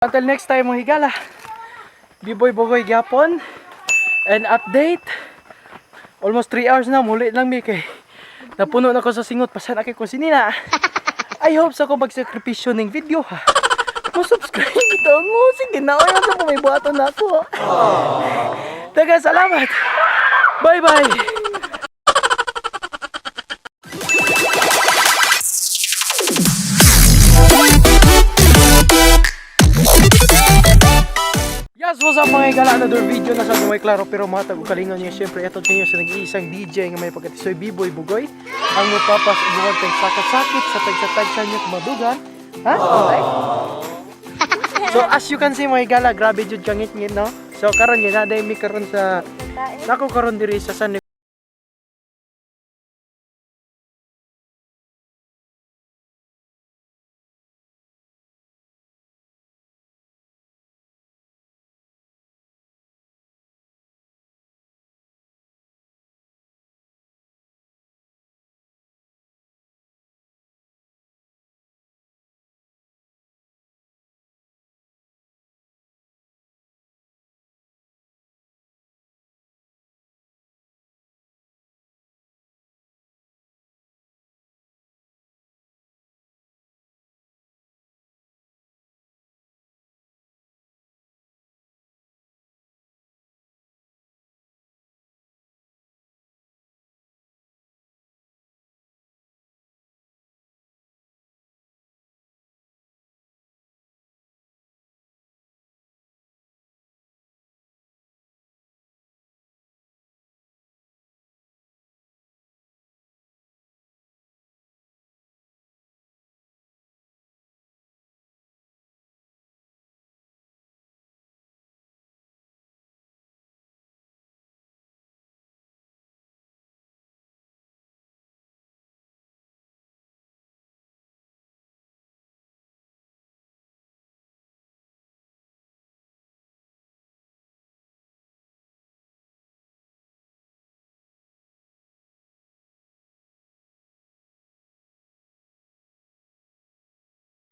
Until next time mga higala, B-boy Bogoy gyapon and update. Almost 3 hours na, muli lang mi kay napuno na ko sa singot, pasan aki ko sinina. I hope sa ko magsakripisyo ning video ha. Kung subscribe ito mo, sige na oyan sa may buhaton na ako. Taga salamat. Bye bye. Yes, what's up mga igala? Another video na sa may klaro pero mga tagukalingon niya. Siyempre, ito kayo sa nag-iisang DJ nga may pagkatisoy B-boy Bugoy. Ang mapapas buwan tayong sakit-sakit sa tag-sa-tag niya kumadugan. Ha? Okay? So, as you can see mga igala, grabe jud kangit-ngit, no? So, karon yun, naday mi karon sa nako karon diri sa San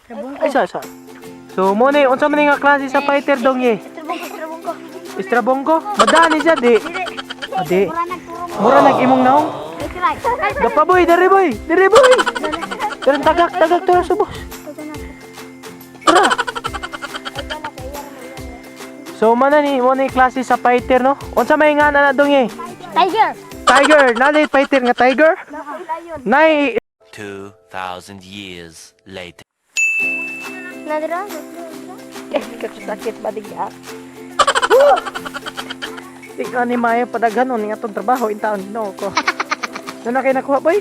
ay sa. So, mo ni unsa man nga klase sa fighter dong ye? Estrabongko. Madani siya di. Adi. Mura nag-imong naong. Dapa boy, diri boy. Diri boy. Karon tagak to subos. Tara. So, mana ni mo ni klase sa fighter no? Unsa may nga na dong ye? Tiger. Nalay fighter nga tiger? Nay 2,000 years later. Nadira? sakit ba digya? Ikaw ni Maya padaghanon nga itong trabaho in taon no ko. Ano na kayo nakuha boy?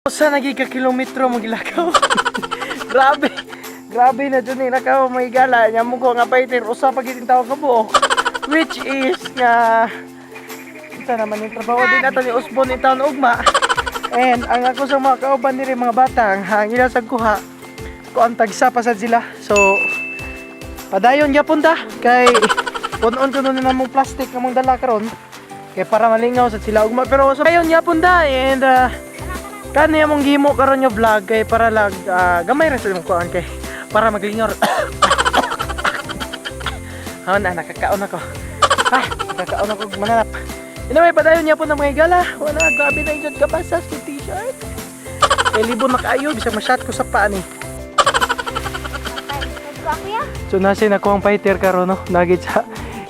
Sa nagika kilometro mo gilakaw. Grabe. Grabe na dyan nakaw may gala. Nya mo ko nga fighter usa pa giting tawag ka buok. Which is nga isa naman yung trabaho din nato ni Osbon in taon ugma. And ang ako sa mga kauban nila mga bata ang hangila sa kuha. Ko ang tagsa pa sa sila. So padayon gyapon ta kay punon ko nun namong plastic namong dala karon. Kay para malingaw sa sila ugma pero so ayon gyapon ta and kani among gimo karon yung vlog kay para lag gamay ra sa imong kuan kay para maglingaw. Ha na nakakaon ako. Nakakaon ako mananap. Anyway, padayon niya po ng mga igala. Wala, grabe na yung kapasas yung t-shirt. Kay libon na kaayo, bisang ma-shot ko sa paa ni. So nasi na ko ang fighter karon no. Nagit sa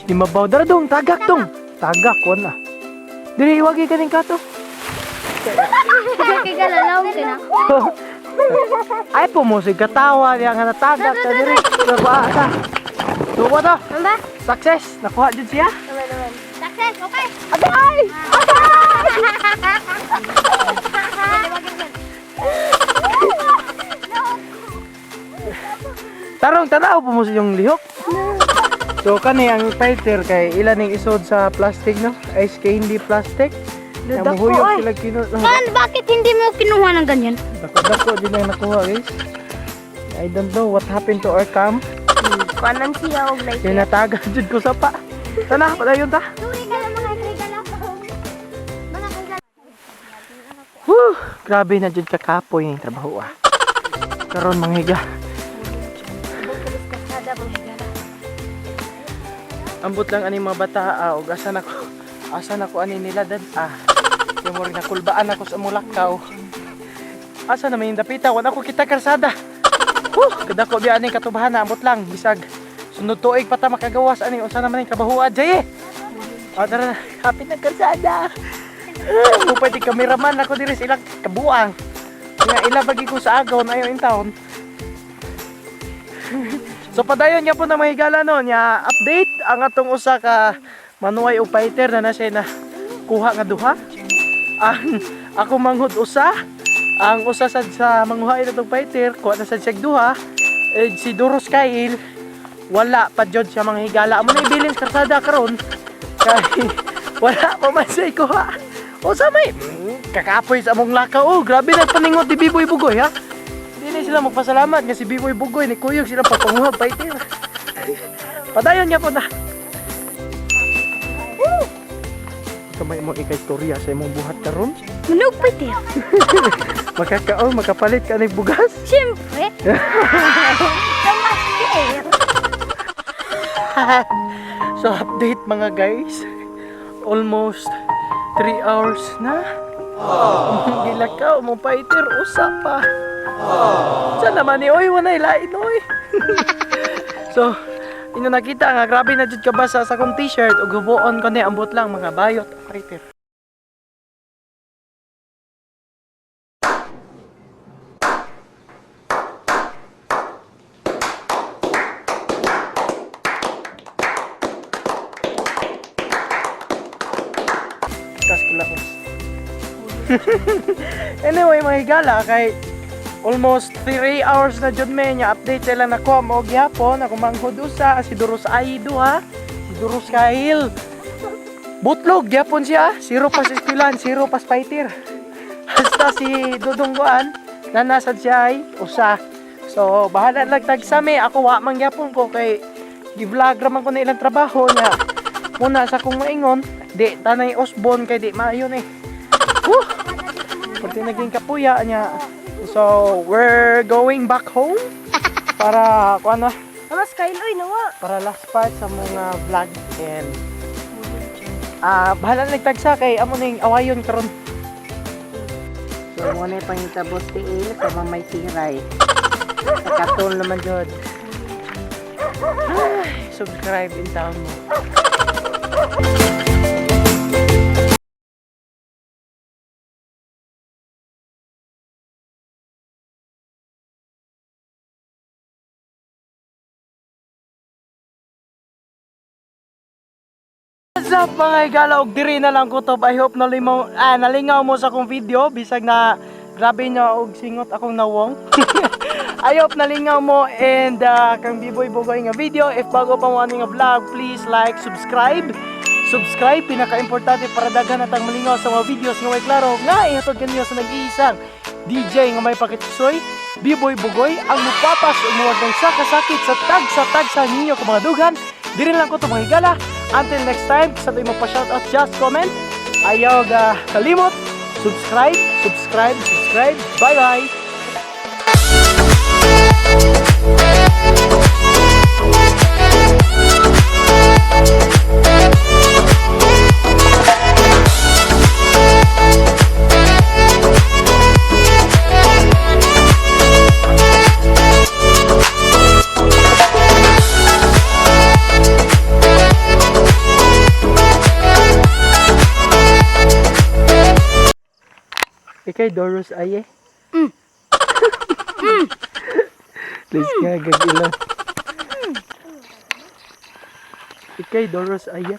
limabaw. Dara dong, tagak dong. Tagak, wala. Dili, iwagi ka ning kato. Kaya galalaw ka na. Ay po mo, katawa niya nga natagak ka diri. Nakuha ka. Tuwa to. Ano ba? Success. Nakuha dyan siya. Naman. Success, okay. Agay! Tarong tanaw po mo sa yung lihok. So kani ang fighter kay ilan ning isod sa plastic no? Ice candy plastic. Namuhuyog sila Man, bakit hindi mo kinuha ng ganyan? Dako din ang nakuha guys. I don't know what happened to our cam. Kanan siya og like. Kaya nataga jud ko sa pa. Tana padayon ta. Tuloy ka lang mga regalo. Mga regalo. Whew, grabe na jud kakapoy yung trabaho ah. Karon manghiga. Ambot lang ani mga bata og asan ako ani nila dad yung mo rin nakulbaan ako sa mulakaw. Asa naman yung dapita wala ko kita karsada. Kada ko biya aning katubahan na ambot lang bisag sunod tuig pa ta makagawas ani unsa naman yung kabahuan jay. Tara na kapit na karsada. Mo pwede cameraman ako diri sa ilang kabuang. Nga ila bagi ko sa agaw na ayo in town. So padayon niya po na mahigala no nya update ang atong usa ka manuway o fighter na siya na kuha nga duha. Ang ako manghud usa, ang usa sad sa manghuhay natong fighter kuha na sad siya duha. Si Duros Kyle wala pa jud siya manghigala. Amo na ibilin sa karsada karon kay wala pa man siya kuha. O sa may kakapoy sa among lakaw. Oh, grabe nagpaningot ni Biboy Bugoy ha. Hindi sila magpasalamat nga si Biboy Bugoy ni Kuyog sila papanguha fighter. Padayon niya po na. Kamay mo ika-istorya sa imong buhat karon. Manog pa tiyo. Makakaon, makapalit ka ng bugas. Siyempre. Kamasir. So update mga guys. Almost 3 hours na. Gilakaw mo fighter usa pa. Sa naman ni oy wanay lain oy. So ino nakita nga grabe na jud ka basa sa kong t-shirt ug hubuon ko ni ambot lang mga bayot fighter. Anyway, mga higala kay almost 3 hours na jud me nya update sila na ko mo gyapon ako manghud usa si Duros Aido ha. Si Duros Kyle. Butlog gyapon siya, zero pas istilan, zero pas fighter. Hasta si Dudong Guan na nasad siya ay usa. So bahala lang tagsami ako wa man gyapon ko kay gi-vlog ra man ko na ilang trabaho nya. Muna sa kong maingon, di tanay Osbon kay di maayon eh. Pati naging kapuya niya. So, we're going back home para kuan na. Mas Kyle oy nawa. Para last part sa mga vlog and bahala nagtagsa kay amo ning awayon karon. So, muna yung pangitabos tiil sa mamay tiray. Nakatol naman jod. Subscribe in town mo. What's up mga igala og diri na lang ko to. I hope nalingaw mo sa akong video bisag na Grabe na og singot akong nawong. I hope nalingaw mo and kang Biboy Bugoy nga video. If bago pa mo ani nga vlog, please like, subscribe. Subscribe, pinaka-importante para daghan natang malingaw sa mga videos nga way klaro nga ihatod kanyo sa nag-iisang DJ nga may pakitsoy, Biboy Bugoy, ang mupapas ug muwag ng sakasakit sa tagsa ninyo ka mga dughan. Diri lang ko to mga higala. Until next time, sa tayo magpa-shoutout, just comment. Ayaw kalimot, subscribe. Bye-bye! Ikay Doros aye. Please nga gagilan. Ikay Doros aye.